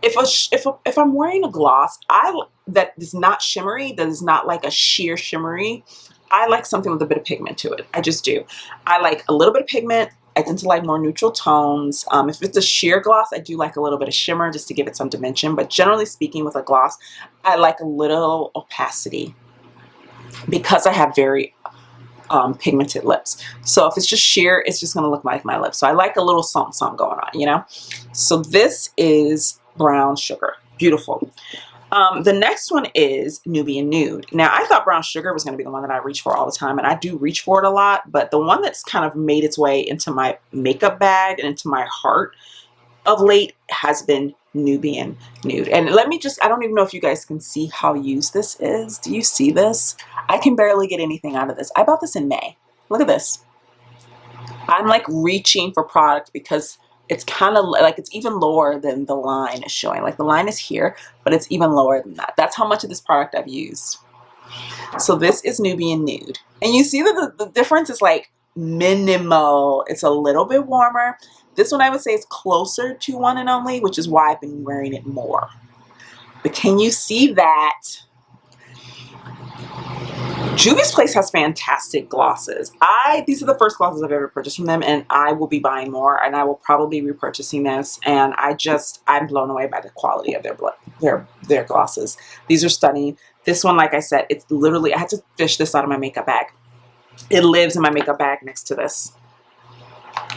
if I'm wearing a gloss that is not shimmery, that is not like a sheer shimmery, I like something with a bit of pigment to it. I just do. I like a little bit of pigment. I tend to like more neutral tones. If it's a sheer gloss, I do like a little bit of shimmer just to give it some dimension. But generally speaking, with a gloss, I like a little opacity because I have very pigmented lips. So if it's just sheer, it's just going to look like my lips. So I like a little something going on, you know? So this is Brown Sugar. Beautiful. The next one is Nubian Nude. Now, I thought Brown Sugar was going to be the one that I reach for all the time, and I do reach for it a lot, but the one that's kind of made its way into my makeup bag and into my heart of late has been Nubian Nude. And let me just, I don't even know if you guys can see how used this is. Do you see this? I can barely get anything out of this. I bought this in May. Look at this. I'm like reaching for product because it's kind of like it's even lower than the line is showing. Like the line is here, but it's even lower than that. That's how much of this product I've used. So this is Nubian Nude. And you see that the difference is like minimal. It's a little bit warmer. This one I would say is closer to One and Only, which is why I've been wearing it more. But can you see that? Juvia's Place has fantastic glosses. These are the first glosses I've ever purchased from them, and I will be buying more, and I will probably be repurchasing this. And I'm blown away by the quality of their glosses. These are stunning. This one, like I said, it's literally, I had to fish this out of my makeup bag. It lives in my makeup bag next to this.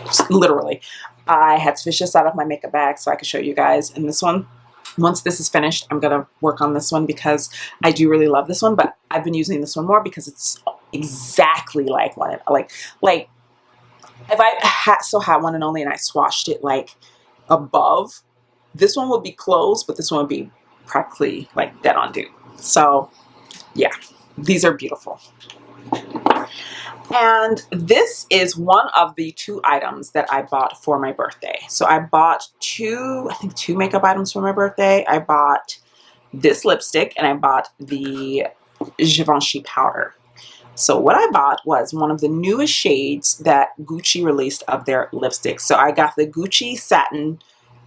Just literally. I had to fish this out of my makeup bag so I could show you guys. And this one, once this is finished, I'm going to work on this one because I do really love this one, but I've been using this one more because it's exactly like like if I still had One and Only and I swatched it like above, this one would be closed, but this one would be practically like dead on dew. So yeah, these are beautiful. And this is one of the 2 items that I bought for my birthday. So I bought I think two makeup items for my birthday. I bought this lipstick and I bought the Givenchy powder. So what I bought was one of the newest shades that Gucci released of their lipsticks. So I got the Gucci Satin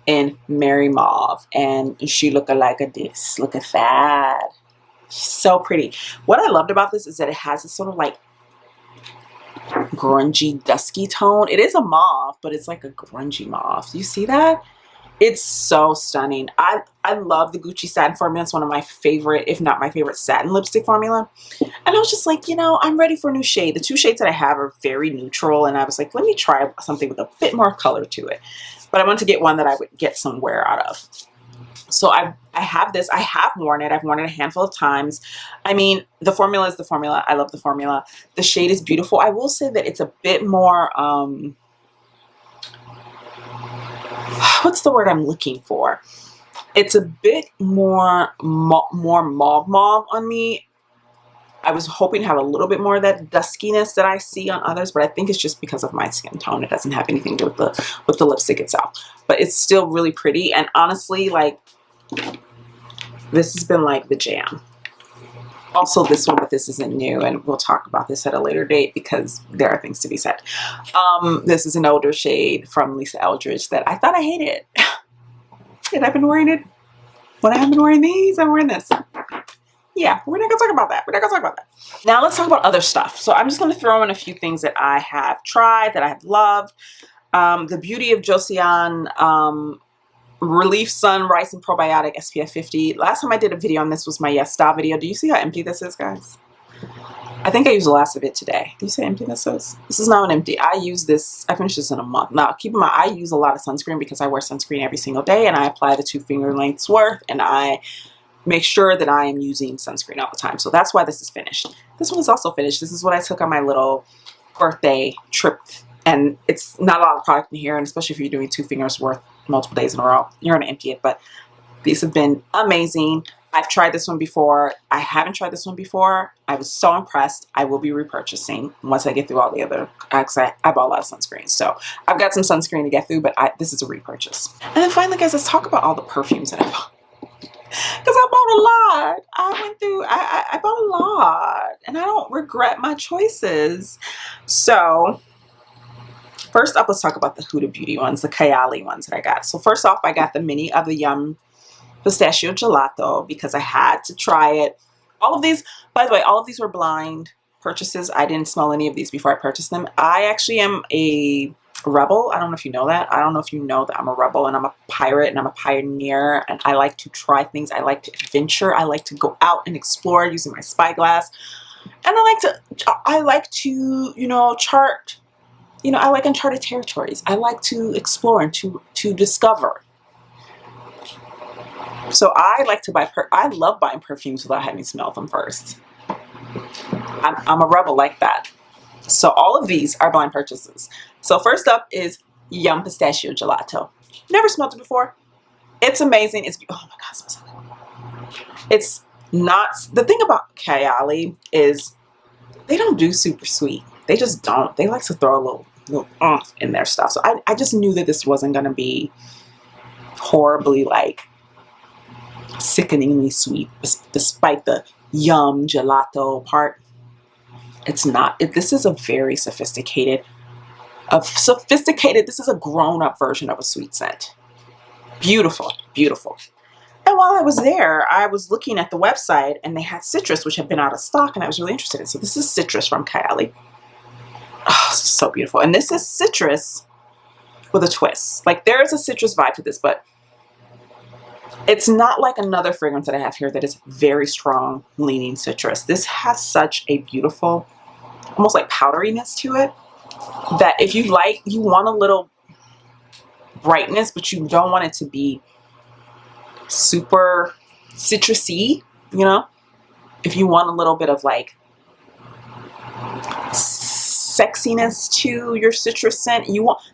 in Merry Mauve, and she looked like this. Look at that. So pretty. What I loved about this is that it has this sort of like grungy dusky tone. It is a mauve, but it's like a grungy mauve. Do you see that? It's so stunning. I love the Gucci satin formula. It's one of my favorite, if not my favorite, satin lipstick formula. And I was just like, you know, I'm ready for a new shade. The 2 shades that I have are very neutral, and I was like, let me try something with a bit more color to it. But I wanted to get one that I would get some wear out of. So I have this. I have worn it. I've worn it a handful of times. I mean, the formula is the formula. I love the formula. The shade is beautiful. I will say that it's a bit more, what's the word I'm looking for? It's a bit more mauve on me. I was hoping to have a little bit more of that duskiness that I see on others, but I think it's just because of my skin tone. It doesn't have anything to do with the lipstick itself. But it's still really pretty, and honestly, like, this has been like the jam. Also this one, but this isn't new, and we'll talk about this at a later date because there are things to be said. This is an older shade from Lisa Eldridge that I thought I hated. And I've been wearing it. When I have been wearing these, I'm wearing this. Yeah, we're not gonna talk about that. We're not gonna talk about that. Now let's talk about other stuff. So I'm just gonna throw in a few things that I have tried, that I have loved. The Beauty of Joseon Relief Sun Rice and Probiotic SPF 50. Last time I did a video on this was my Yes Style video. Do you see how empty this is, guys? I think I used the last of it today. Do you see how empty this is? This is now an empty. I use this, I finished this in a month. Now, keep in mind, I use a lot of sunscreen because I wear sunscreen every single day, and I apply the 2 finger lengths worth, and I make sure that I am using sunscreen all the time. So that's why this is finished. This one is also finished. This is what I took on my little birthday trip, and it's not a lot of product in here, and especially if you're doing 2 fingers worth multiple days in a row, you're going to empty it. But these have been amazing. I've tried this one before. I haven't tried this one before. I was so impressed. I will be repurchasing once I get through all the other, actually I bought a lot of sunscreen. So I've got some sunscreen to get through, but this is a repurchase. And then finally, guys, let's talk about all the perfumes that I bought. Because I bought a lot. I bought a lot. And I don't regret my choices. So first up, let's talk about the Huda Beauty ones, the Kayali ones that I got. So first off, I got the mini of the Yum Pistachio Gelato because I had to try it. All of these, by the way, all of these were blind purchases. I didn't smell any of these before I purchased them. I actually am a rebel. I don't know if you know that. I don't know if you know that I'm a rebel, and I'm a pirate, and I'm a pioneer, and I like to try things. I like to adventure. I like to go out and explore using my spyglass. And I like to, you know, chart, you know, I like uncharted territories. I like to explore and to discover. So I like to buy, I love buying perfumes without having smelled them first. I'm a rebel like that. So all of these are blind purchases. So first up is Yum Pistachio Gelato. Never smelled it before. It's amazing. It's, oh my God, it smells so good. It's not, the thing about Kayali is they don't do super sweet. They just don't. They like to throw a little oomph in their stuff. So I just knew that this wasn't going to be horribly, like, sickeningly sweet, despite the yum gelato part. It's not. This is a very sophisticated, this is a grown-up version of a sweet scent. Beautiful, beautiful. And while I was there, I was looking at the website and they had citrus, which had been out of stock, and I was really interested in. So this is citrus from Kylie. Oh, this is so beautiful. And this is citrus with a twist. Like, there is a citrus vibe to this, but it's not like another fragrance that I have here that is very strong leaning citrus. This has such a beautiful, almost like powderiness to it, that if you like, you want a little brightness, but you don't want it to be super citrusy, you know? If you want a little bit of like sexiness to your citrus scent,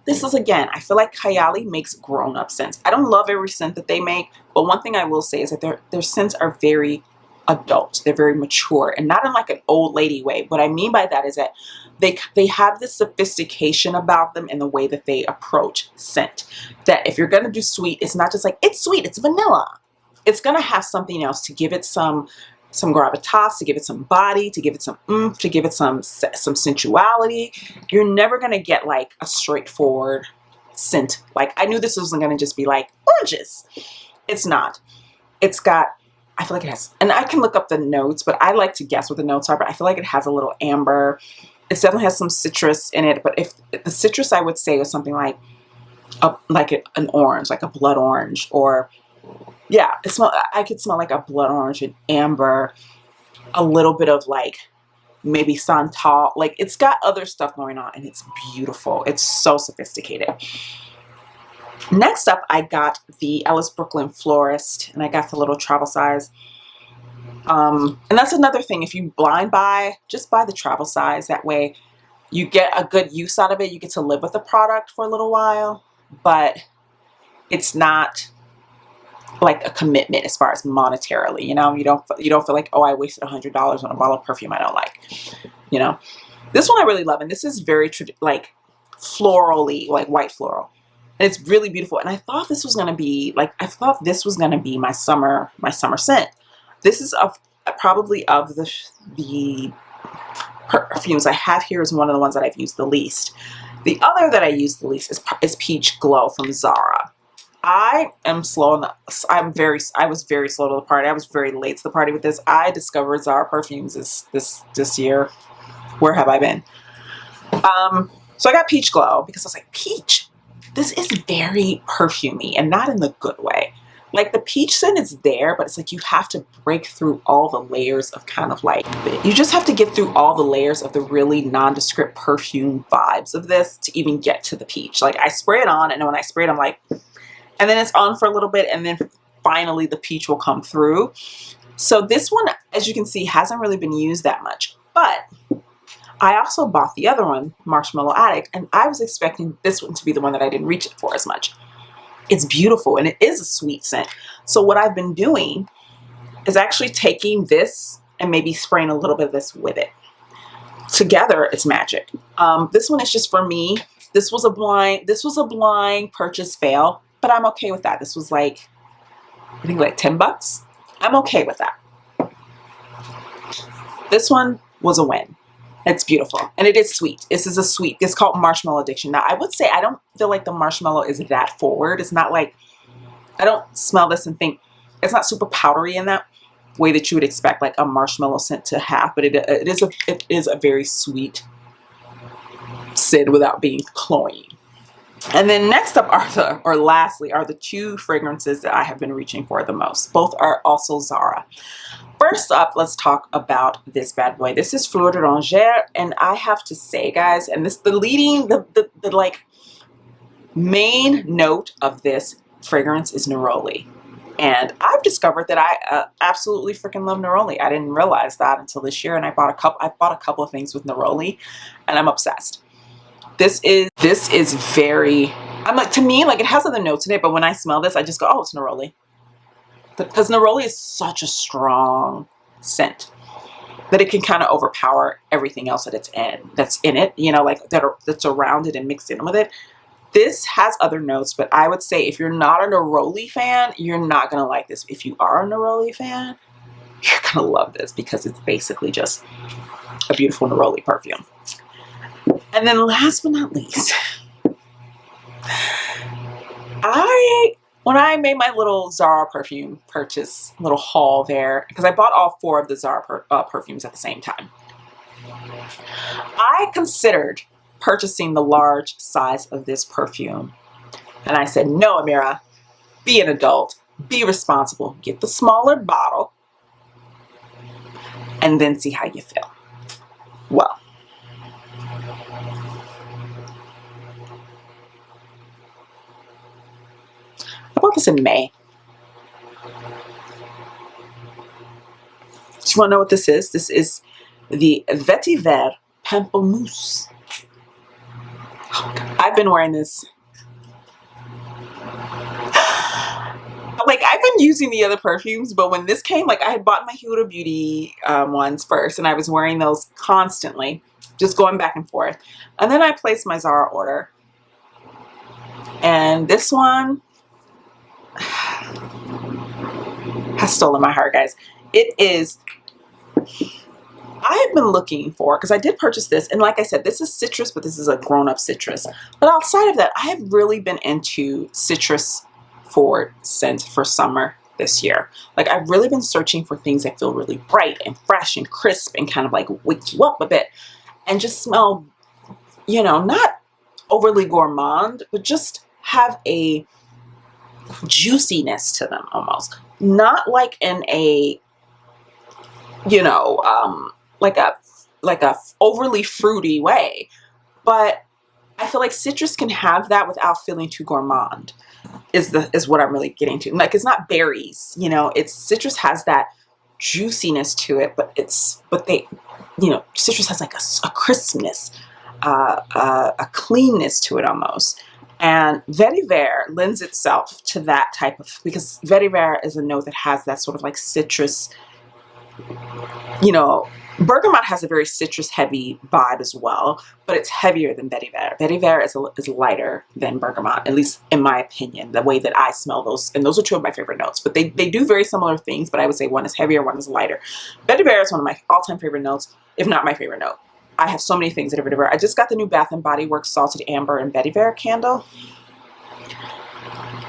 this is, again, I feel like Kylie makes grown-up scents. I don't love every scent that they make, but one thing I will say is that their scents are very adult. They're very mature, and not in like an old lady way. What I mean by that is that they have this sophistication about them in the way that they approach scent. That if you're going to do sweet, it's not just like, it's sweet, it's vanilla. It's going to have something else to give it some gravitas, to give it some body, to give it some oomph, to give it some sensuality. You're never going to get like a straightforward scent. Like, I knew this wasn't going to just be like oranges. It's not. It's got, I feel like it has, and I can look up the notes, but I like to guess what the notes are, but I feel like it has a little amber. It definitely has some citrus in it, but if the citrus, I would say, was something like an orange, like a blood orange, or yeah, I could smell like a blood orange and amber, a little bit of like maybe Santal. Like, it's got other stuff going on, and it's beautiful. It's so sophisticated. Next up, I got the Ellis Brooklyn Florist, and I got the little travel size. And that's another thing. If you blind buy, just buy the travel size. That way you get a good use out of it. You get to live with the product for a little while, but it's not like a commitment as far as monetarily, you know. You don't feel like, oh, I wasted $100 on a bottle of perfume I don't like, you know. This one I really love, and this is very like florally, like white floral. And it's really beautiful. And I thought this was going to be like, my summer scent. This is probably of the perfumes I have here is one of the ones that I've used the least. The other that I use the least is Peach Glow from Zara. I am slow I was very slow to the party. I was very late to the party with this. I discovered Zara perfumes this year. Where have I been? So I got Peach Glow because I was like, peach. This is very perfumey, and not in the good way. Like, the peach scent is there, but it's like you have to break through all the layers of kind of like, you just have to get through all the layers of the really nondescript perfume vibes of this to even get to the peach. Like, I spray it on, and when I spray it, I'm like, and then it's on for a little bit, and then finally the peach will come through. So this one, as you can see, hasn't really been used that much, but I also bought the other one, Marshmallow Addict, and I was expecting this one to be the one that I didn't reach it for as much. It's beautiful, and it is a sweet scent. So what I've been doing is actually taking this and maybe spraying a little bit of this with it. Together, it's magic. This one is just for me. This was a blind purchase fail, but I'm okay with that. This was like, I think like $10. I'm okay with that. This one was a win. It's beautiful, and it is sweet. This is a sweet. It's called Marshmallow Addiction. Now, I would say I don't feel like the marshmallow is that forward. It's not like, I don't smell this and think, it's not super powdery in that way that you would expect like a marshmallow scent to have, but it is a very sweet scent without being cloying. And then next up lastly are the two fragrances that I have been reaching for the most. Both are also Zara. First up, let's talk about this bad boy. This is Fleur d'Oranger, and I have to say, guys, and this the like main note of this fragrance is neroli. And I've discovered that I absolutely freaking love neroli. I didn't realize that until this year, and I bought a couple of things with neroli, and I'm obsessed. This is very, I'm like, to me, like, it has other notes in it, but when I smell this, I just go, oh, it's neroli. Because neroli is such a strong scent. that it can kind of overpower everything else that that's in it, you know, like that's around it and mixed in with it. This has other notes, but I would say if you're not a neroli fan, you're not going to like this. If you are a neroli fan, you're going to love this because it's basically just a beautiful neroli perfume. And then last but not least, when I made my little Zara perfume purchase, little haul there, because I bought all 4 of the Zara perfumes at the same time, I considered purchasing the large size of this perfume. And I said, no, Amira, be an adult, be responsible, get the smaller bottle, and then see how you feel. Well, I bought this in May. Do you want to know what this is? This is the Vetiver Pamplemousse. Oh God. I've been wearing this. Like, I've been using the other perfumes, but when this came, like, I had bought my Huda Beauty ones first, and I was wearing those constantly, just going back and forth. And then I placed my Zara order. And this one has stolen my heart, guys. It is, I have been looking for, because I did purchase this, and like I said, this is citrus, but this is a grown-up citrus. But outside of that, I have really been into citrus forward scent for summer this year. Like, I've really been searching for things that feel really bright and fresh and crisp and kind of like wake you up a bit and just smell, you know, not overly gourmand, but just have a juiciness to them almost. Not like in a, you know, like a overly fruity way, but I feel like citrus can have that without feeling too gourmand. Is what I'm really getting to. Like, it's not berries, you know, it's citrus has that juiciness to it, but they, you know, citrus has like a crispness, a cleanness to it almost. And Vetiver lends itself to that type of, because Vetiver is a note that has that sort of like citrus, you know, Bergamot has a very citrus heavy vibe as well, but it's heavier than Vetiver. Vetiver is lighter than Bergamot, at least in my opinion, the way that I smell those. And those are 2 of my favorite notes, but they do very similar things, but I would say one is heavier, one is lighter. Vetiver is one of my all-time favorite notes, if not my favorite note. I have so many things that are Vetiver. I just got the new Bath & Body Works Salted Amber and Vetiver candle.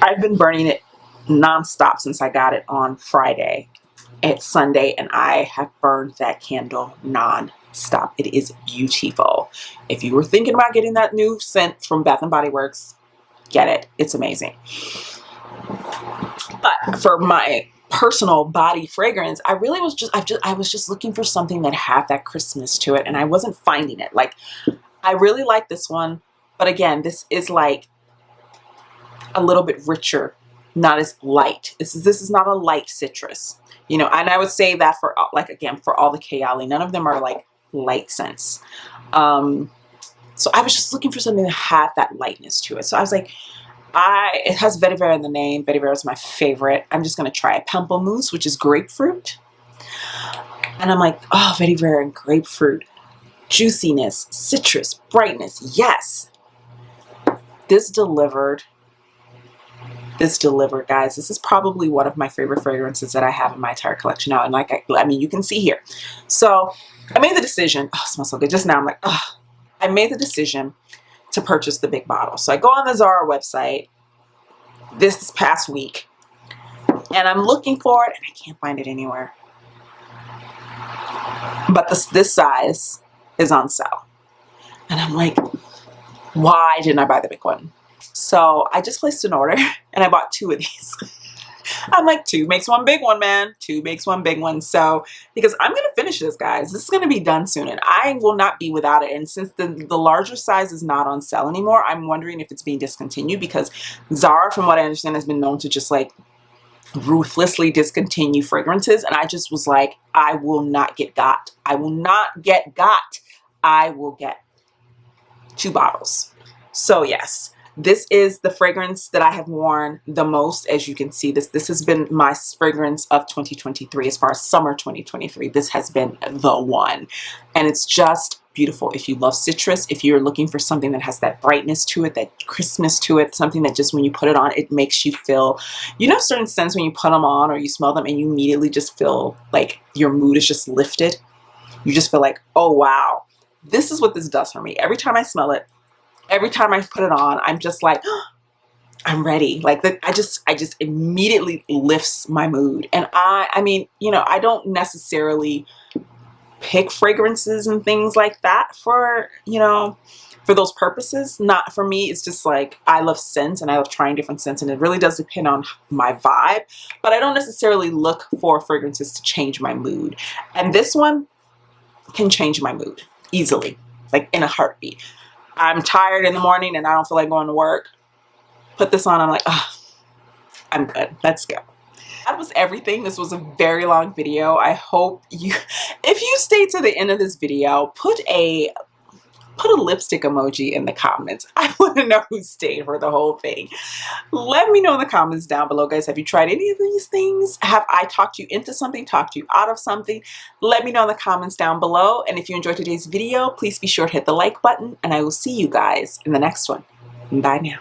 I've been burning it nonstop since I got it on Friday. It's Sunday, and I have burned that candle non-stop. It is beautiful. If you were thinking about getting that new scent from Bath & Body Works, get it. It's amazing. But for my personal body fragrance, I was just looking for something that had that crispness to it, and I wasn't finding it. Like, I really like this one, but again, this is like a little bit richer, not as light. This is not a light citrus. You know, and I would say that for, like, again, for all the Kayali, none of them are like light scents. So I was just looking for something that had that lightness to it. So I was like, it has Vetiver in the name. Vetiver is my favorite. I'm just going to try it. Pamplemousse, which is grapefruit. And I'm like, oh, Vetiver and grapefruit. Juiciness, citrus, brightness. Yes. This delivered, guys. This is probably one of my favorite fragrances that I have in my entire collection now. And like, I mean, you can see here. So I made the decision. Oh, it smells so good. Just now I'm like, oh, I made the decision to purchase the big bottle. So I go on the Zara website this past week, and I'm looking for it, and I can't find it anywhere. But this size is on sale. And I'm like, why didn't I buy the big one? So I just placed an order, and I bought 2 of these. I'm like, 2 makes one big one, man. 2 makes one big one. So, because I'm going to finish this, guys. This is going to be done soon, and I will not be without it. And since the larger size is not on sale anymore, I'm wondering if it's being discontinued, because Zara, from what I understand, has been known to just like ruthlessly discontinue fragrances. And I just was like, I will not get got. I will not get got. I will get 2 bottles. So yes, This is the fragrance that I have worn the most. As you can see, this has been my fragrance of 2023. As far as summer 2023, this has been the one. And it's just beautiful. If you love citrus, if you're looking for something that has that brightness to it, that crispness to it, something that just when you put it on, it makes you feel, you know, certain scents when you put them on or you smell them and you immediately just feel like your mood is just lifted. You just feel like, oh wow, this is what this does for me. Every time I smell it, every time I put it on, I'm just like, oh, I'm ready. Like I just immediately lifts my mood. And I mean, you know, I don't necessarily pick fragrances and things like that for, you know, for those purposes. Not for me. It's just like, I love scents and I love trying different scents, and it really does depend on my vibe, but I don't necessarily look for fragrances to change my mood. And this one can change my mood easily, like in a heartbeat. I'm tired in the morning and I don't feel like going to work. Put this on, I'm like, oh, I'm good. Let's go. That was everything. This was a very long video. I hope you, if you stayed to the end of this video, put a lipstick emoji in the comments. I want to know who stayed for the whole thing. Let me know in the comments down below, guys. Have you tried any of these things? Have I talked you into something, talked you out of something? Let me know in the comments down below. And if you enjoyed today's video, please be sure to hit the like button, and I will see you guys in the next one. Bye now.